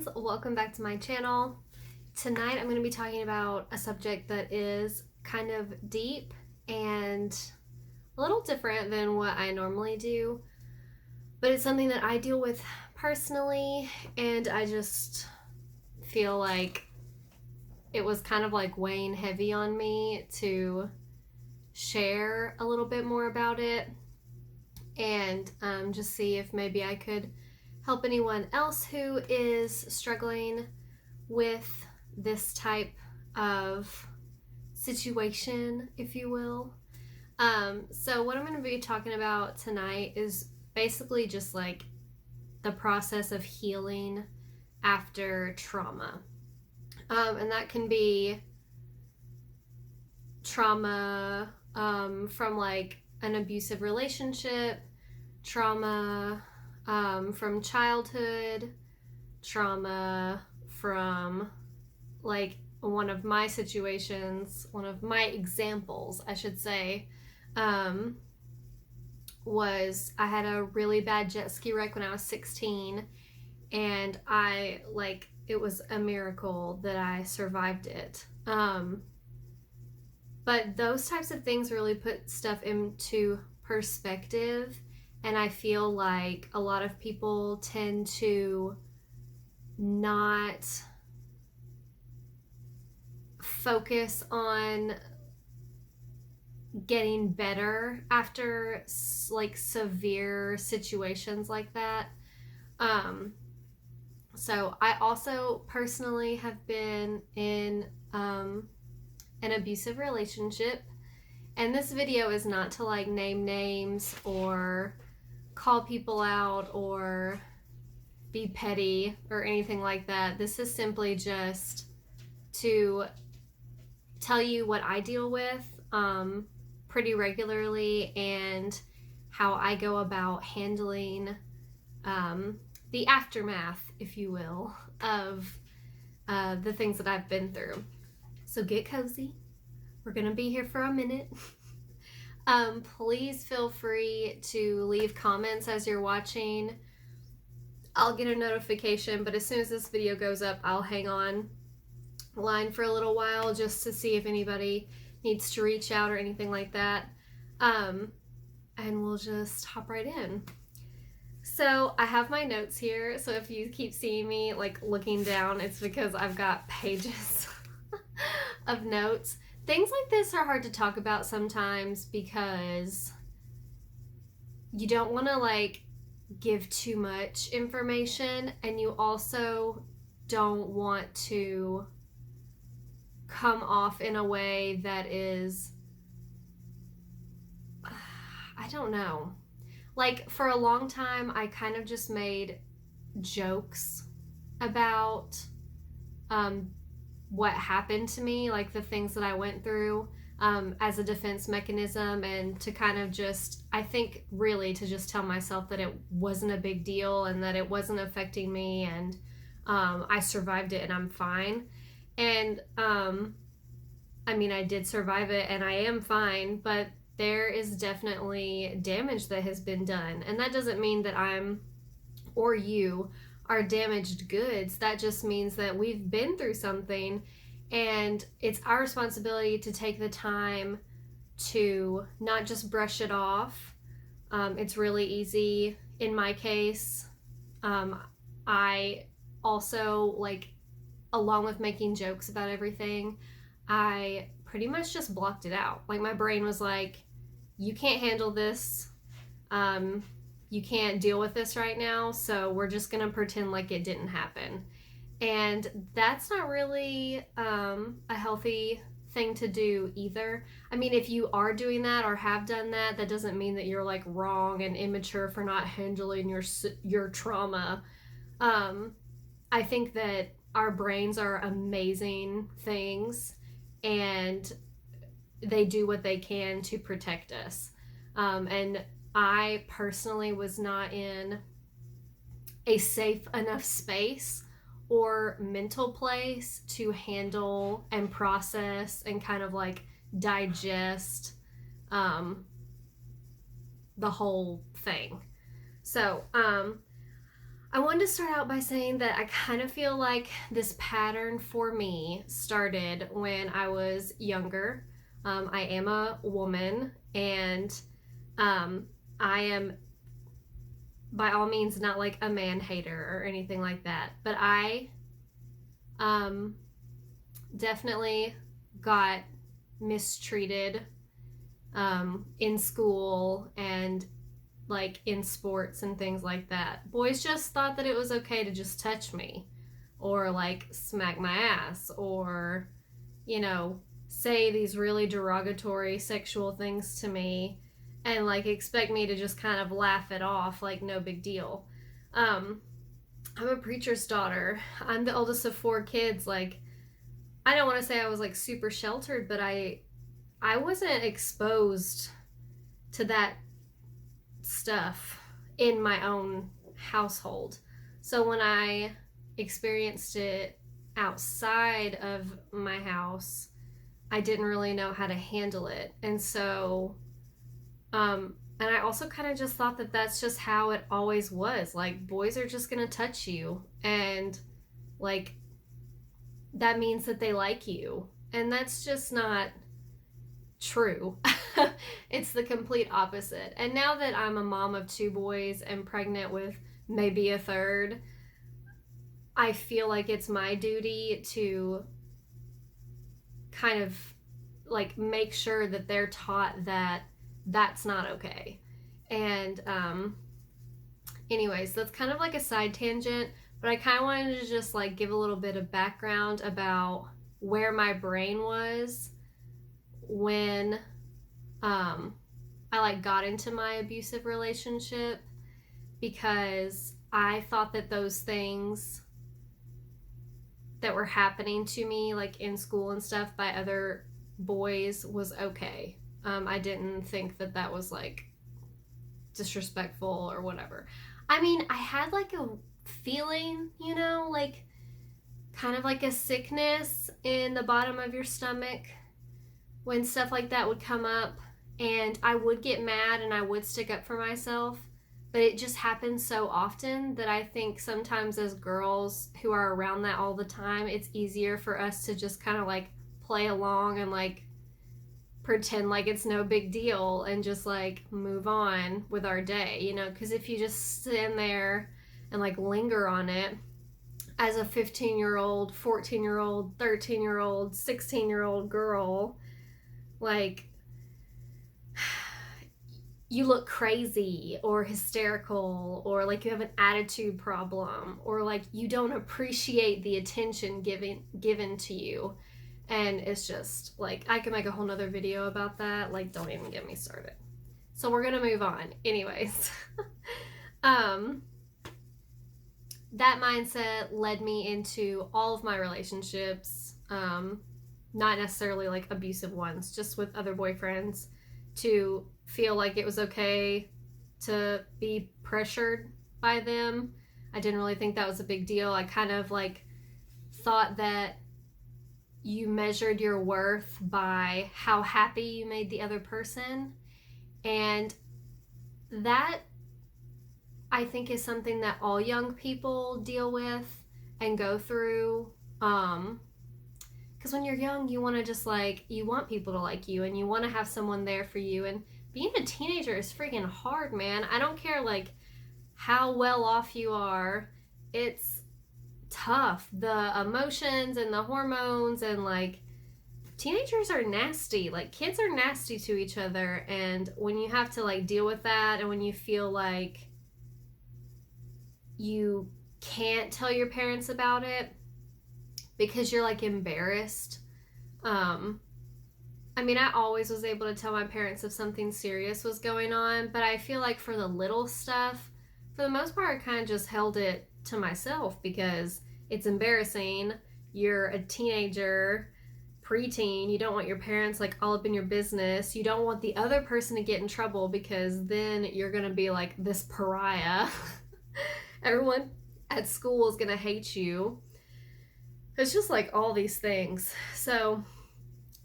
friends, welcome back to my channel. Tonight I'm going to be talking about a subject that is kind of deep and a little different than what I normally do, but it's something that I deal with personally, and I just feel like it was kind of like weighing heavy on me to share a little bit more about it and just see if maybe I could help anyone else who is struggling with this type of situation, if you will. So what I'm going to be talking about tonight is basically just like the process of healing after trauma. And that can be trauma from like an abusive relationship, trauma from childhood, trauma from like one of my situations, one of my examples, I should say, was I had a really bad jet ski wreck when I was 16, and it was a miracle that I survived it. But those types of things really put stuff into perspective, and I feel like a lot of people tend to not focus on getting better after like severe situations like that. So I also personally have been in an abusive relationship, and this video is not to like name names or call people out or be petty or anything like that. This is simply just to tell you what I deal with pretty regularly and how I go about handling the aftermath, if you will, of the things that I've been through. So get cozy. We're going to be here for a minute. Please feel free to leave comments as you're watching. I'll get a notification, but as soon as this video goes up, I'll hang on line for a little while just to see if anybody needs to reach out or anything like that. And we'll just hop right in. So I have my notes here, so if you keep seeing me like looking down, it's because I've got pages of notes. Things like this are hard to talk about sometimes because you don't want to like give too much information, and you also don't want to come off in a way that is, I don't know. Like for a long time, I kind of just made jokes about what happened to me, like the things that I went through as a defense mechanism, and to kind of just, I think really to just tell myself that it wasn't a big deal and that it wasn't affecting me, and I survived it and I'm fine. And I mean, I did survive it and I am fine, but there is definitely damage that has been done. And that doesn't mean that I'm or you are damaged goods. That just means that we've been through something, and it's our responsibility to take the time to not just brush it off. It's really easy. In my case, I also, like, along with making jokes about everything, I pretty much just blocked it out. Like, my brain was like, you can't handle this. You can't deal with this right now, so we're just gonna pretend like it didn't happen. And that's not really a healthy thing to do either. I mean, if you are doing that or have done that, that doesn't mean that you're like wrong and immature for not handling your trauma. I think that our brains are amazing things, and they do what they can to protect us. And I personally was not in a safe enough space or mental place to handle and process and kind of like digest the whole thing. So I wanted to start out by saying that I kind of feel like this pattern for me started when I was younger. I am a woman, and I am by all means not like a man hater or anything like that, but I um, definitely got mistreated in school and like in sports and things like that. Boys just thought that it was okay to just touch me or like smack my ass or, you know, say these really derogatory sexual things to me and like expect me to just kind of laugh it off like no big deal. Um, I'm a preacher's daughter. I'm the oldest of 4 kids. Like, I don't want to say I was like super sheltered, but I wasn't exposed to that stuff in my own household. So when I experienced it outside of my house, I didn't really know how to handle it. And so, and I also kind of just thought that that's just how it always was. Like, boys are just going to touch you. And, like, that means that they like you. And that's just not true. It's the complete opposite. And now that I'm a mom of 2 boys and pregnant with maybe a third, I feel like it's my duty to kind of like make sure that they're taught that that's not okay. And anyways, that's kind of like a side tangent, but I kind of wanted to just like give a little bit of background about where my brain was when I like got into my abusive relationship, because I thought that those things that were happening to me like in school and stuff by other boys was okay. I didn't think that that was like disrespectful or whatever. I mean, I had like a feeling, you know, like kind of like a sickness in the bottom of your stomach when stuff like that would come up, and I would get mad and I would stick up for myself, but it just happens so often that I think sometimes as girls who are around that all the time, it's easier for us to just kind of like play along and like pretend like it's no big deal and just like move on with our day, you know, because if you just stand there and like linger on it as a 15-year-old, 14-year-old, 13-year-old, 16-year-old girl, like you look crazy or hysterical, or like you have an attitude problem, or like you don't appreciate the attention given to you. And it's just like, I can make a whole nother video about that. Like, don't even get me started. So we're gonna move on anyways. That mindset led me into all of my relationships, not necessarily like abusive ones, just with other boyfriends, to feel like it was okay to be pressured by them. I didn't really think that was a big deal. I kind of like thought that you measured your worth by how happy you made the other person. And that, I think, is something that all young people deal with and go through. Because when you're young, you want to just like, you want people to like you and you want to have someone there for you. And being a teenager is freaking hard, man. I don't care like how well off you are. It's tough. The emotions and the hormones, and like teenagers are nasty. Like, kids are nasty to each other. And when you have to like deal with that, and when you feel like you can't tell your parents about it because you're like embarrassed. I mean, I always was able to tell my parents if something serious was going on, but I feel like for the little stuff, for the most part, I kind of just held it to myself because it's embarrassing. You're a teenager, preteen. You don't want your parents like all up in your business. You don't want the other person to get in trouble because then you're going to be like this pariah. Everyone at school is going to hate you. It's just like all these things. So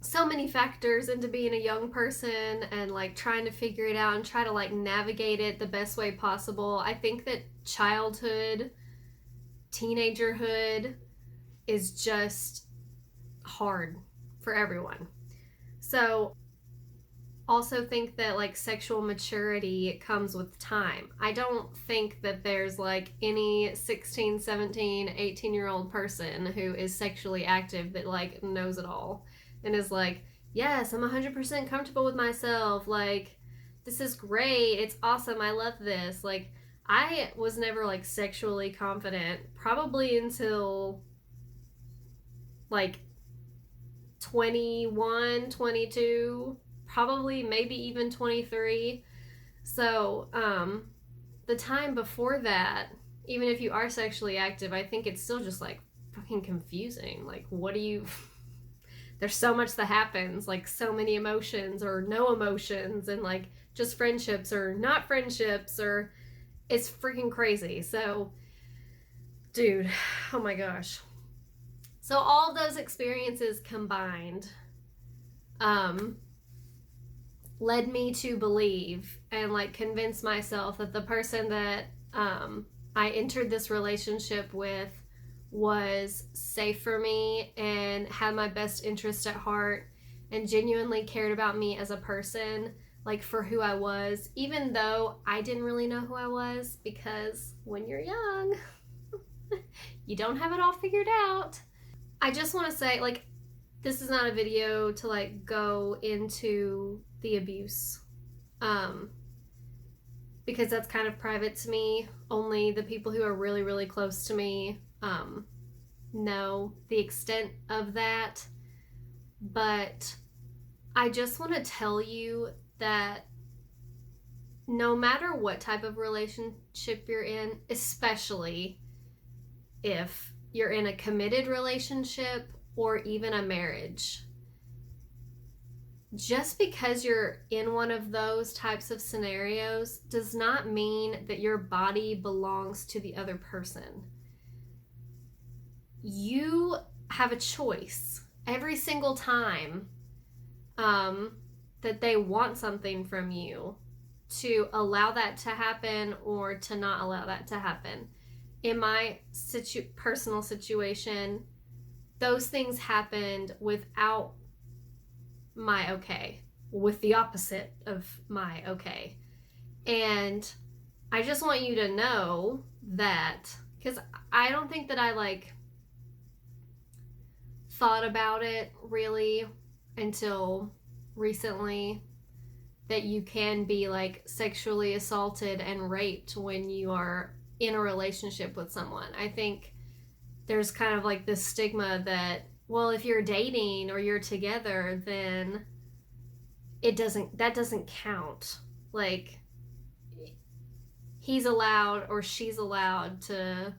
so many factors into being a young person and like trying to figure it out and try to like navigate it the best way possible. I think that childhood, teenagerhood is just hard for everyone. So also think that like sexual maturity comes with time. I don't think that there's like any 16, 17, 18-year-old person who is sexually active that like knows it all and is like, yes, I'm 100% comfortable with myself. Like, this is great. It's awesome. I love this. Like, I was never like sexually confident probably until like 21, 22, probably maybe even 23. So, the time before that, even if you are sexually active, I think it's still just like fucking confusing. Like, what do you. There's so much that happens, like so many emotions or no emotions, and like just friendships or not friendships, or it's freaking crazy. So, dude, oh my gosh. So, all those experiences combined led me to believe and like convince myself that the person that I entered this relationship with was safe for me and had my best interest at heart and genuinely cared about me as a person, like for who I was, even though I didn't really know who I was, because when you're young, you don't have it all figured out. I just want to say, like, this is not a video to like go into the abuse, because that's kind of private to me. Only the people who are really, really close to me know the extent of that. But I just want to tell you that no matter what type of relationship you're in, especially if you're in a committed relationship or even a marriage, just because you're in one of those types of scenarios does not mean that your body belongs to the other person. You have a choice every single time that they want something from you to allow that to happen or to not allow that to happen. In my personal situation, those things happened without my okay, with the opposite of my okay. And I just want you to know that, because I don't think that I like thought about it really until recently, that you can be like sexually assaulted and raped when you are in a relationship with someone. I think there's kind of like this stigma that, well, if you're dating or you're together, then that doesn't count. Like, he's allowed or she's allowed to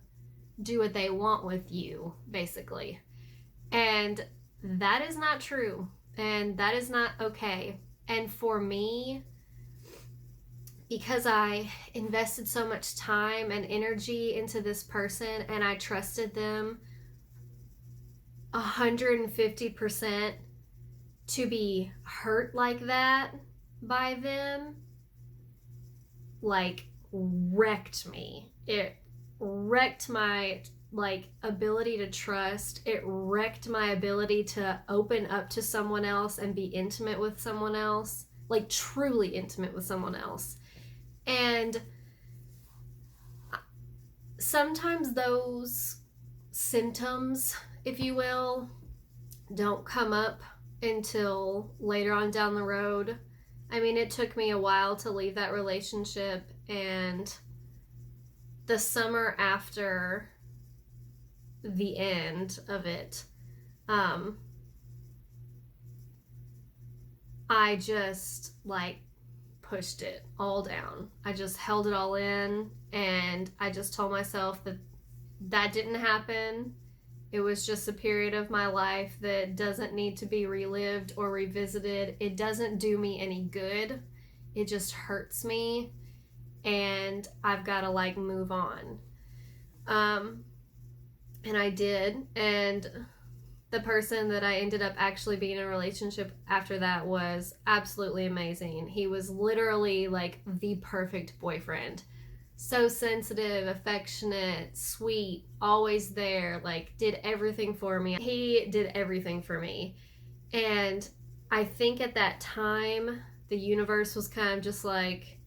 do what they want with you, basically. And that is not true. And that is not okay. And for me, because I invested so much time and energy into this person and I trusted them 150% to be hurt like that by them, like, wrecked me. It wrecked my like ability to trust. It wrecked my ability to open up to someone else and be intimate with someone else, like truly intimate with someone else. And sometimes those symptoms, if you will, don't come up until later on down the road. I mean, it took me a while to leave that relationship, and the summer after the end of it, I just like pushed it all down. I just held it all in, and I just told myself that that didn't happen. It was just a period of my life that doesn't need to be relived or revisited. It doesn't do me any good. It just hurts me, and I've got to like move on. And I did, and the person that I ended up actually being in a relationship after that was absolutely amazing. He was literally like the perfect boyfriend. So sensitive, affectionate, sweet, always there, like did everything for me. He did everything for me. And I think at that time, the universe was kind of just like,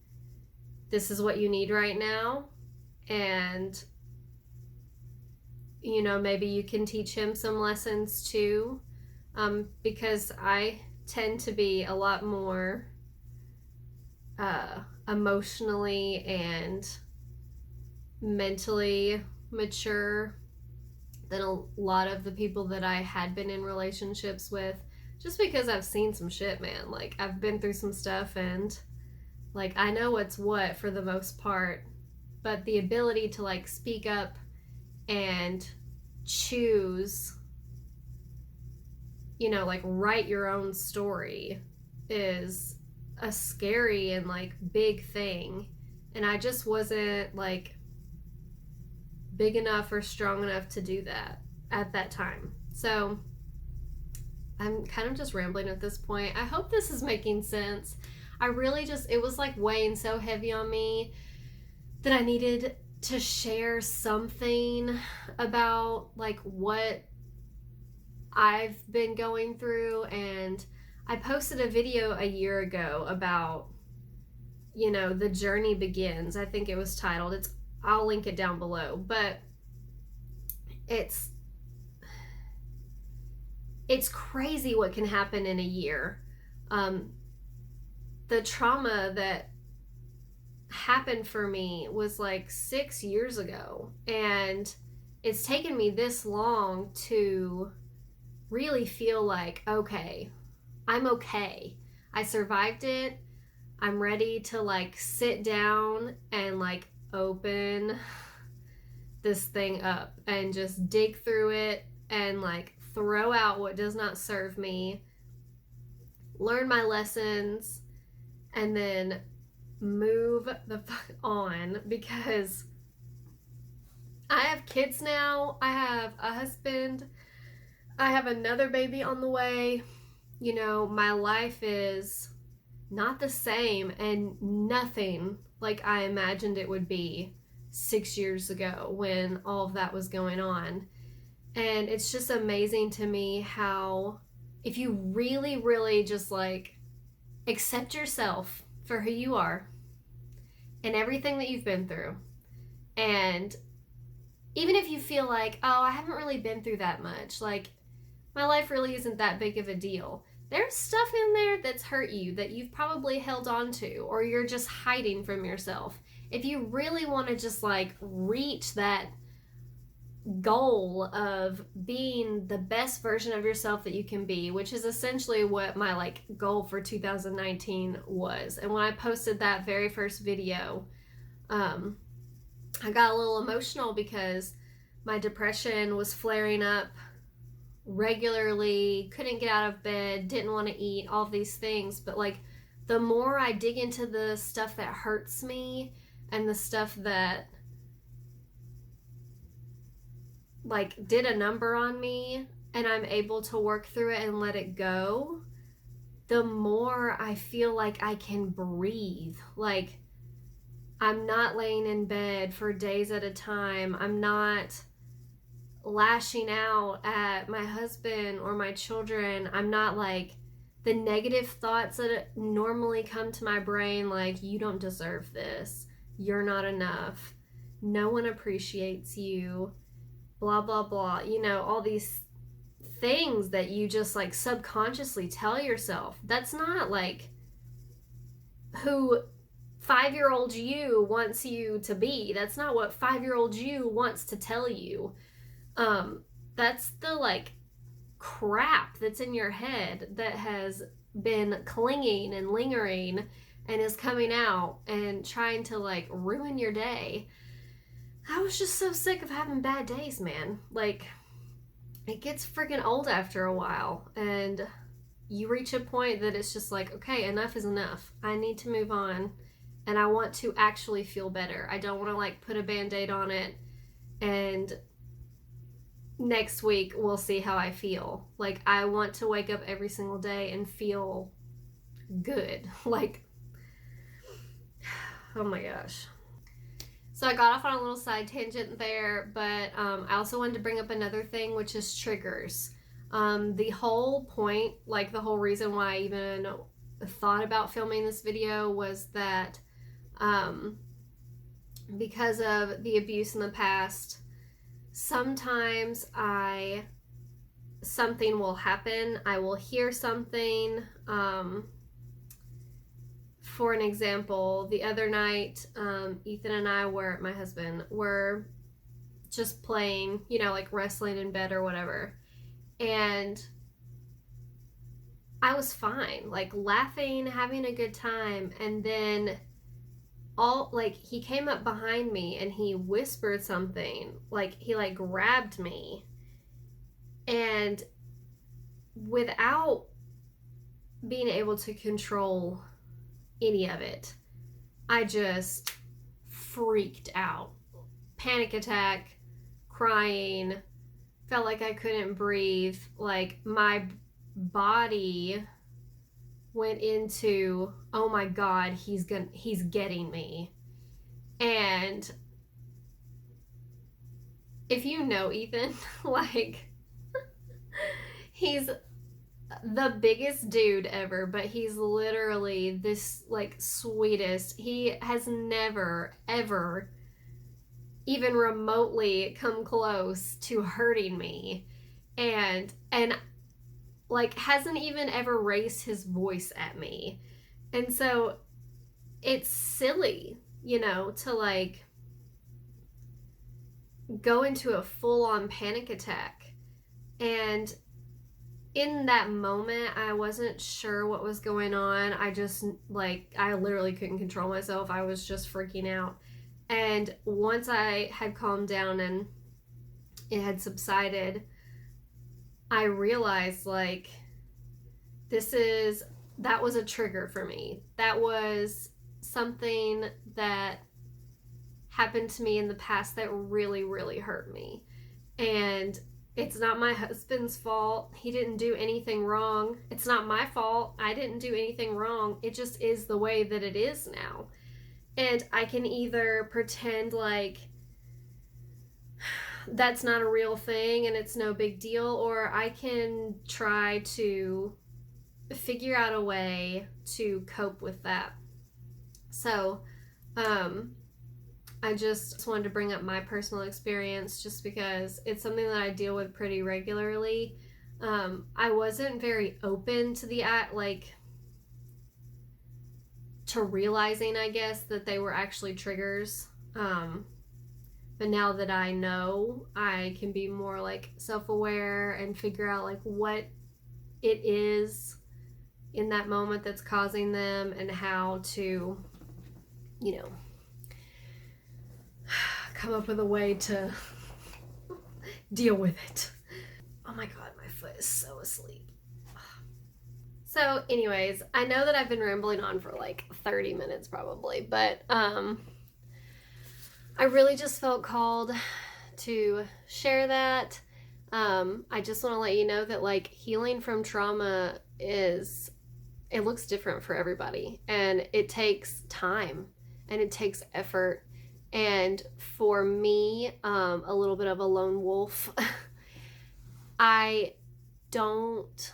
this is what you need right now. And, you know, maybe you can teach him some lessons too. Because I tend to be a lot more emotionally and mentally mature than a lot of the people that I had been in relationships with, just because I've seen some shit, man. Like, I've been through some stuff, and like I know what's what for the most part, but the ability to like speak up and choose, you know, like write your own story is a scary and like big thing. And I just wasn't like big enough or strong enough to do that at that time. So I'm kind of just rambling at this point. I hope this is making sense. I really just, it was like weighing so heavy on me that I needed to share something about like what I've been going through. And I posted a video a year ago about, you know, the journey begins. I think it was titled. I'll link it down below, but it's crazy what can happen in a year. The trauma that happened for me was like 6 years ago, and it's taken me this long to really feel like, okay, I'm okay. I survived it. I'm ready to like sit down and like open this thing up and just dig through it and like throw out what does not serve me, learn my lessons, and then move the fuck on, because I have kids now. I have a husband. I have another baby on the way. You know, my life is not the same and nothing like I imagined it would be 6 years ago when all of that was going on. And it's just amazing to me how, if you really, really just like accept yourself for who you are and everything that you've been through, and even if you feel like, oh, I haven't really been through that much, like my life really isn't that big of a deal, there's stuff in there that's hurt you that you've probably held on to, or you're just hiding from yourself. If you really want to just like reach that goal of being the best version of yourself that you can be, which is essentially what my like goal for 2019 was. And when I posted that very first video, I got a little emotional because my depression was flaring up regularly, couldn't get out of bed, didn't want to eat, all these things. But like the more I dig into the stuff that hurts me and the stuff that like did a number on me, and I'm able to work through it and let it go, the more I feel like I can breathe. Like I'm not laying in bed for days at a time. I'm not lashing out at my husband or my children. I'm not like the negative thoughts that normally come to my brain, like, you don't deserve this, you're not enough, no one appreciates you, blah blah blah, you know, all these things that you just like subconsciously tell yourself. That's not like who 5-year-old you wants you to be. That's not what 5-year-old you wants to tell you. That's the like crap that's in your head that has been clinging and lingering and is coming out and trying to like ruin your day. I was just so sick of having bad days, man. Like, it gets freaking old after a while, and you reach a point that it's just like, okay, enough is enough. I need to move on, and I want to actually feel better. I don't want to like put a band-aid on it and next week we'll see how I feel. Like, I want to wake up every single day and feel good. Like, oh my gosh. So I got off on a little side tangent there, but I also wanted to bring up another thing, which is triggers. The whole point, like the whole reason why I even thought about filming this video was that because of the abuse in the past, sometimes something will happen. I will hear something. For an example, the other night, Ethan and I my husband, were just playing, you know, like wrestling in bed or whatever. And I was fine, like laughing, having a good time. And then he came up behind me and he whispered something, like he like grabbed me. And without being able to control any of it, I just freaked out. Panic attack, crying, felt like I couldn't breathe. Like my body went into, oh my God, he's getting me. And if you know Ethan, like he's the biggest dude ever, but he's literally this like sweetest. He has never ever even remotely come close to hurting me, and like hasn't even ever raised his voice at me. And so it's silly, you know, to like go into a full-on panic attack. And in that moment, I wasn't sure what was going on. I just, like, I literally couldn't control myself. I was just freaking out. And once I had calmed down and it had subsided, I realized, like, that was a trigger for me. That was something that happened to me in the past that really, really hurt me. And it's not my husband's fault. He didn't do anything wrong. It's not my fault. I didn't do anything wrong. It just is the way that it is now. And I can either pretend like that's not a real thing and it's no big deal, or I can try to figure out a way to cope with that. So, I just wanted to bring up my personal experience just because it's something that I deal with pretty regularly. I wasn't very open to to realizing, I guess, that they were actually triggers. But now that I know, I can be more like self-aware and figure out like what it is in that moment that's causing them and how to, you know, come up with a way to deal with it. Oh my God, my foot is so asleep. So anyways, I know that I've been rambling on for like 30 minutes probably, but I really just felt called to share that. I just want to let you know that like healing from trauma it looks different for everybody, and it takes time and it takes effort. And for me, a little bit of a lone wolf, I don't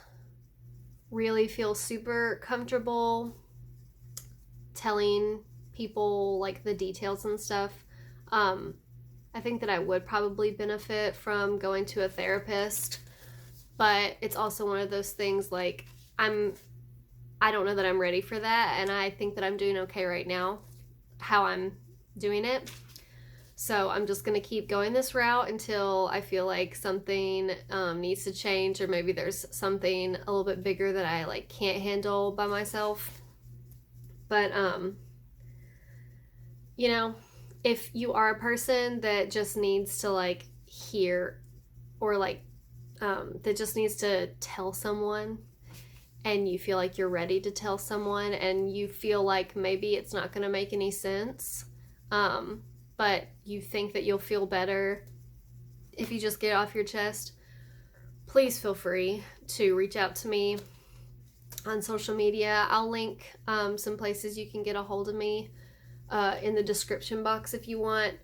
really feel super comfortable telling people like the details and stuff. I think that I would probably benefit from going to a therapist, but it's also one of those things like I don't know that I'm ready for that, and I think that I'm doing okay right now how I'm doing it. So I'm just going to keep going this route until I feel like something needs to change, or maybe there's something a little bit bigger that I like can't handle by myself. But you know, if you are a person that just needs to like hear, or like that just needs to tell someone, and you feel like you're ready to tell someone, and you feel like maybe it's not going to make any sense, but you think that you'll feel better if you just get it off your chest, please feel free to reach out to me on social media. I'll link some places you can get a hold of me in the description box if you want.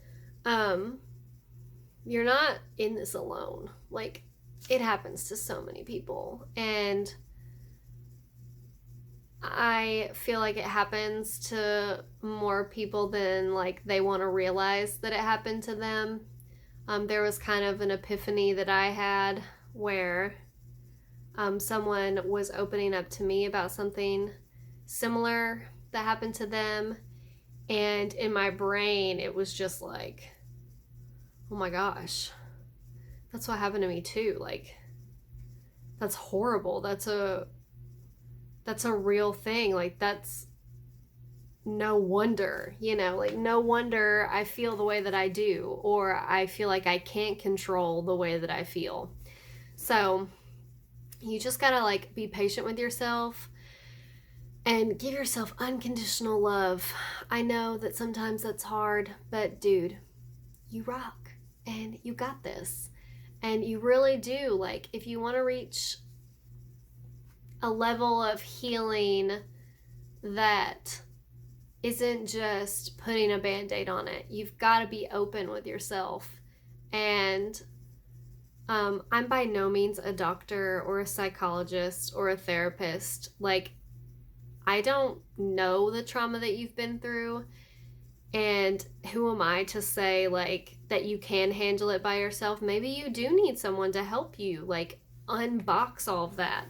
You're not in this alone. Like, it happens to so many people, and I feel like it happens to more people than like they want to realize that it happened to them. There was kind of an epiphany that I had where someone was opening up to me about something similar that happened to them, and in my brain it was just like, oh my gosh, that's what happened to me too. Like, that's horrible. That's a real thing. Like, that's no wonder, you know, like, no wonder I feel the way that I do, or I feel like I can't control the way that I feel. So you just gotta like be patient with yourself and give yourself unconditional love. I know that sometimes that's hard, but dude, you rock and you got this. And you really do. Like, if you want to reach a level of healing that isn't just putting a band-aid on it, you've got to be open with yourself. And I'm by no means a doctor or a psychologist or a therapist. Like, I don't know the trauma that you've been through, and who am I to say like that you can handle it by yourself? Maybe you do need someone to help you like unbox all of that.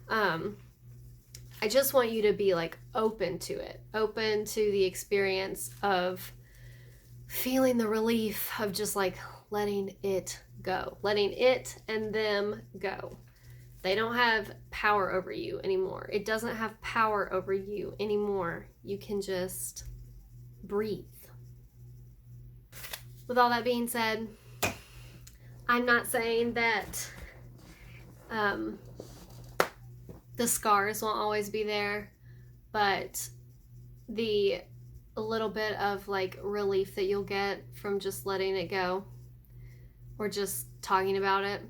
I just want you to be like open to it, open to the experience of feeling the relief of just like letting it go, letting it and them go. They don't have power over you anymore. It doesn't have power over you anymore. You can just breathe. With all that being said, I'm not saying that the scars won't always be there, but the little bit of like relief that you'll get from just letting it go or just talking about it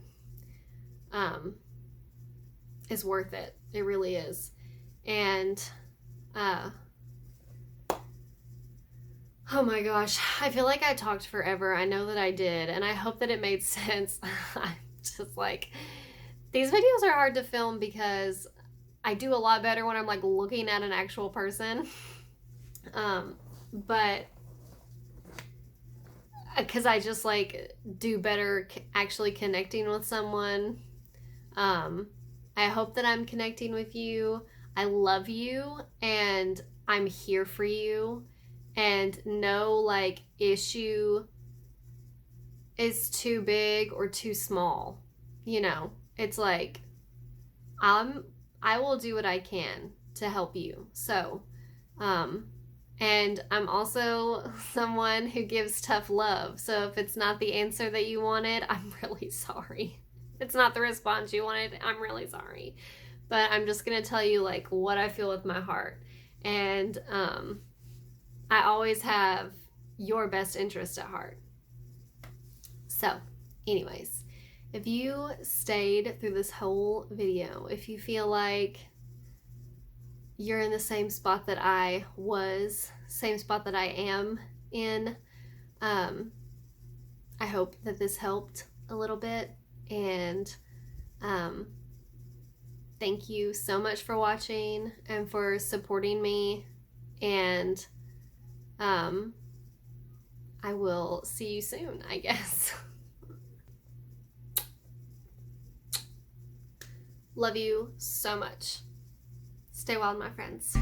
is worth it. It really is. And oh my gosh, I feel like I talked forever. I know that I did, and I hope that it made sense. I'm just like, these videos are hard to film because I do a lot better when I'm like looking at an actual person. But because I just like do better actually connecting with someone. I hope that I'm connecting with you. I love you, and I'm here for you. And no like issue is too big or too small. You know, it's like I will do what I can to help you. So, and I'm also someone who gives tough love. So if it's not the answer that you wanted, I'm really sorry. If it's not the response you wanted, I'm really sorry. But I'm just going to tell you like what I feel with my heart. And I always have your best interest at heart. So, anyways, if you stayed through this whole video, if you feel like you're in the same spot that I was, same spot that I am in, I hope that this helped a little bit. And thank you so much for watching and for supporting me. And I will see you soon, I guess. Love you so much. Stay wild, my friends.